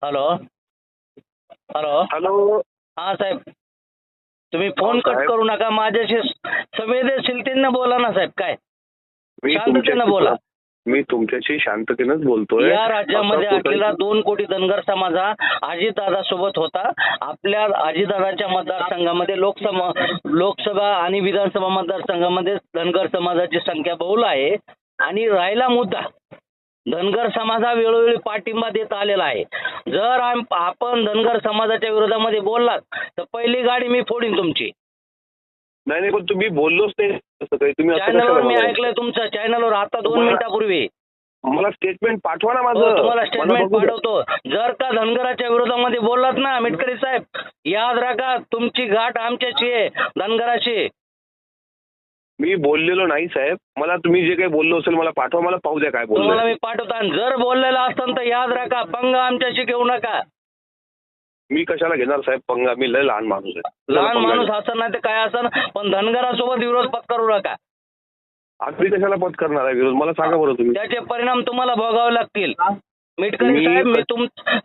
Hello hello hello. हा साहेब, तुम्ही phone cut साहेब. करू नका. माझ्याशी संवेदनशीलतेने बोला ना साहेब. काय मी शांततेने बोला. तुमच्याशी शांततेनेच बोलतोय. या राज्यामध्ये असं कुठं- असलेला 2 कोटी धनगर समाज हा अजितदादा सोबत होता. आपल्या अजितदादाच्या मतदारसंघामध्ये लोकसभा आणि विधानसभा मतदारसंघामध्ये धनगर समाजाची संख्या बहुल आहे. आणि राहिला मुद्दा, धनगर समाज हा वेळोवेळी पाठिंबा देत आलेला आहे. जर आपण धनगर समाजाच्या विरोधामध्ये बोललात तर पहिली गाडी मी फोडीन तुमची. नाही पण तुम्ही बोललोच नाही तसं काही. तुम्ही असं चॅनलवर कशाला मी बोलायचं? ऐकलंय तुमच्या चॅनलवर आता 2 मिनिटापूर्वी. मला स्टेटमेंट पाठवा ना हो, माझं. तुम्हाला मला स्टेटमेंट बघू द्या. पाठवतो. जर का धनगराच्या विरोधामध्ये बोललात ना मिटकरी साहेब, याद राखा तुमची गाठ आमच्याशी आहे, धनगराशी. मी बोललेलो नाही साहेब. मला तुम्ही जे काही बोललो असेल मला पाठवा. मला पाहू द्या काय तुम्हाला बोललो. मी पाठवतो. आणि जर बोललेला असताना तर याद राखा, पंग आमच्याशी घेऊ नका. मी कशाला घेणार साहेब पंगा? मी लय लहान माणूस आहे. लहान माणूस असं नाही तर काय असं, पण धनगरासोबत विरोध पत्करू नका. आम्ही कशाला पद करणार आहे विरोध? मला सांगा बरं तुम्ही. त्याचे परिणाम तुम्हाला भोगावे लागतील. मिटकरी साहेब, मी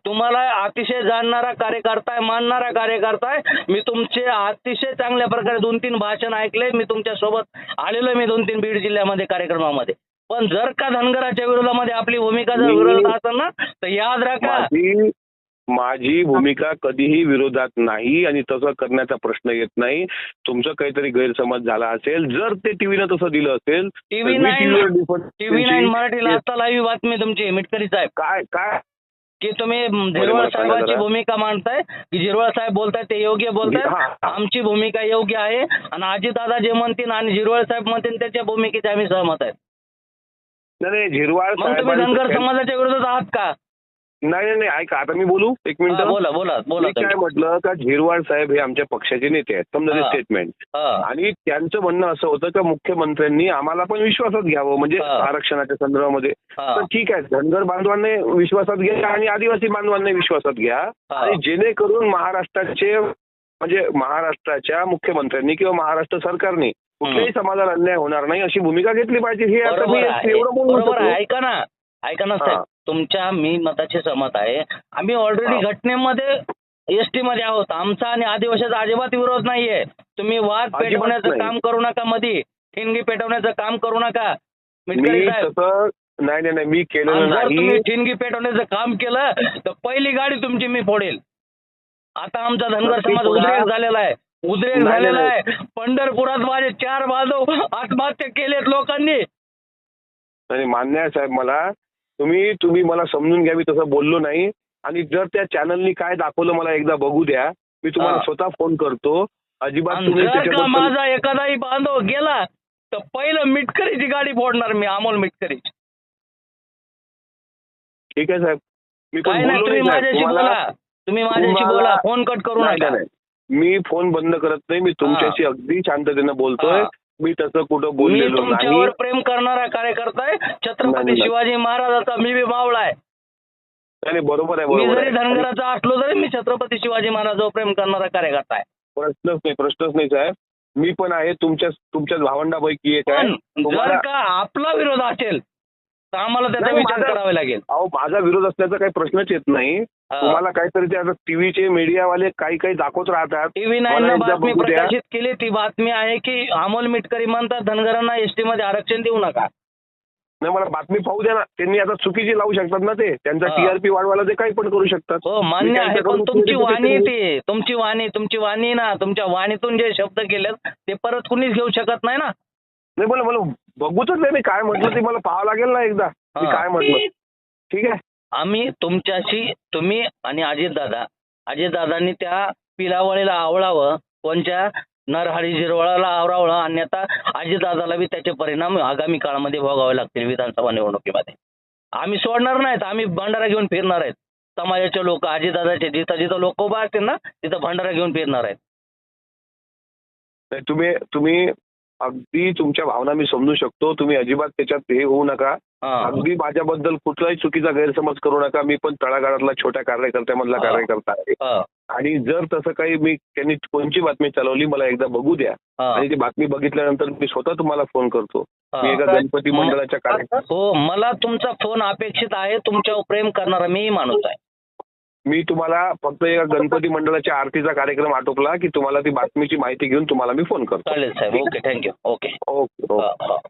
तुम्हाला अतिशय जाणणारा कार्यकर्ता आहे, मानणारा कार्यकर्ता आहे. मी तुमचे अतिशय चांगल्या प्रकारे 2-3 भाषण ऐकले. मी तुमच्या सोबत आलेलो मी 2-3 बीड जिल्ह्यामध्ये कार्यक्रमामध्ये. पण जर का धनगराच्या विरोधामध्ये आपली भूमिका जर विरोधात असेल ना तर याद राखा, माझी भूमिका कधीही विरोधात नाही आणि तसं करण्याचा प्रश्न येत नाही. तुमचं काहीतरी गैरसमज झाला असेल. जर ते टीव्हीनं तसं दिलं असेल टीव्ही 9 मराठीला आता लाईव्ह बातमी तुमची मिटकरी साहेब. काय काय की तुम्ही झिरवळ साहेबांची भूमिका मांडताय, की झिरवळ साहेब बोलताय ते योग्य बोलताय. आमची भूमिका योग्य आहे आणि अजितदादा जे म्हणतील आणि झिरवळ साहेब म्हणतील त्याच्या भूमिकेचे आम्ही सहमत आहेत. नाही झिरवाळ मग तुम्ही धनगर समाजाच्या विरोधात आहात का? नाही ऐका. आता मी बोलू एक मिनिट. बोला बोला बोला. काय म्हटलं का झिरवाळ साहेब हे आमच्या पक्षाचे नेते आहेत. समजा ते स्टेटमेंट. आणि त्यांचं म्हणणं असं होतं का मुख्यमंत्र्यांनी आम्हाला पण विश्वासात घ्यावं म्हणजे आरक्षणाच्या संदर्भामध्ये. तर ठीक आहे, धनगर बांधवांनी विश्वासात घ्या आणि आदिवासी बांधवांनी विश्वासात घ्या. आणि जेणेकरून महाराष्ट्राच्या मुख्यमंत्र्यांनी किंवा महाराष्ट्र सरकारने कुठल्याही समाजाला अन्याय होणार नाही अशी भूमिका घेतली पाहिजे. हे आता मी एवढं बोलू. ऐका ना साहेब, तुमच्या मी मताशी सहमत आहे. आम्ही ऑलरेडी घटनेमध्ये एसटी मध्ये आहोत. आमचा आणि आदिवासीचा अजिबात विरोध नाहीये. तुम्ही वाद पेटवण्याचं काम करू नका, मध्ये ठिणगी पेटवण्याचं काम करू नका मिटकरी साहेब. नाही मी केलेलं जर तुम्ही नाही. ठिणगी पेटवण्याचं काम केलं तर पहिली गाडी तुमची मी फोडेल. आता आमचा धनगर समाज उद्रेक झालेला आहे. पंढरपुरात माझे 4 बांधव आत्महत्या केलेत लोकांनी. नाही मान्य आहे साहेब मला. तुम्ही मला समजून घ्या. मी तसं बोललो नाही. आणि जर त्या चॅनलनी काय दाखवलं मला एकदा बघू द्या. मी तुम्हाला स्वतः फोन करतो. अजिबात जर माझा एखादाही बांधव गेला तर पहिलं मिटकरीची गाडी फोडणार मी, अमोल मिटकरीची. ठीक आहे साहेब. मी काय नाही, तुम्ही माझ्याशी बोला. फोन कट करू नका. मी फोन बंद करत नाही. मी तुमच्याशी अगदी शांततेने बोलतोय. मी तसं कुठं बोललेलो नाही. तुमच्यावर प्रेम करणारा कार्यकर्ता आहे. छत्रपती शिवाजी महाराजाचा मी बी मावळा आहे. नाही बरोबर आहे. मी जरी धनगराचा असलो तरी मी छत्रपती शिवाजी महाराजावर प्रेम करणारा कार्यकर्ता आहे. प्रश्नच नाही साहेब. मी पण आहे तुमच्या भावंडापैकी एक आहे. जर का आपला विरोध असेल तर आम्हाला त्याचा विचार करावा लागेल. माझा विरोध असल्याचा काही प्रश्नच येत नाही. तुम्हाला काहीतरी ते आता टीव्हीचे मीडियावाले काही दाखवत राहतात. टीव्ही 9 बातमी प्रकाशित केली. ती बातमी आहे की अमोल मिटकरी म्हणतात धनगरांना एसटी मध्ये आरक्षण देऊ नका. नाही मला बातमी पाहू द्या ना. त्यांनी आता चुकीची लावू शकतात ना. ते त्यांचा टीआरपी वाढवायला ते काही पण करू शकतात. हो मान्य आहे. पण तुमची वाणी ना, तुमच्या वाणीतून जे शब्द केलेत ते परत कुणीच घेऊ शकत नाही ना. नाही मला बघूच नाही. मी काय म्हटलं ते मला पाहावं लागेल ना एकदा. मी काय म्हटलं. ठीक आहे. आम्ही तुम्ही आणि अजितदादांनी त्या पिलावळीला आवळावं, कोणच्या नरहरी झिरवळाला आवरावं. अन्यथा अजितदादाला बी त्याचे परिणाम आगामी काळामध्ये भोगावे लागतील विधानसभा निवडणुकीमध्ये. आम्ही सोडणार नाहीत. आम्ही भंडारा घेऊन फिरणार आहेत. समाजाचे लोक अजितदादाचे जिथं लोक उभा असतील ना तिथं भंडारा घेऊन फिरणार आहेत. तुम्ही अगदी तुमच्या भावना मी समजू शकतो. तुम्ही अजिबात त्याच्यात हे होऊ नका. अगदी माझ्याबद्दल कुठलाही चुकीचा गैरसमज करू नका. मी पण तळागाळातला छोट्या कार्यकर्त्यामधला कार्यकर्ता आहे. आणि जर तसं काही त्यांनी कोणची बातमी चालवली मला एकदा बघू द्या. आणि ती बातमी बघितल्यानंतर मी स्वतः तुम्हाला फोन करतो. मी एका गणपती मंडळाच्या कार्यक्रमात. हो मला तुमचा फोन अपेक्षित आहे. तुमच्यावर प्रेम करणारा मीही माणूस आहे. मी तुम्हाला फक्त एका गणपती मंडळाच्या आरतीचा कार्यक्रम आटोपला की तुम्हाला ती बातमीची माहिती घेऊन तुम्हाला मी फोन करतो. चालेल साहेब. Okay. Thank you. Okay. Okay okay.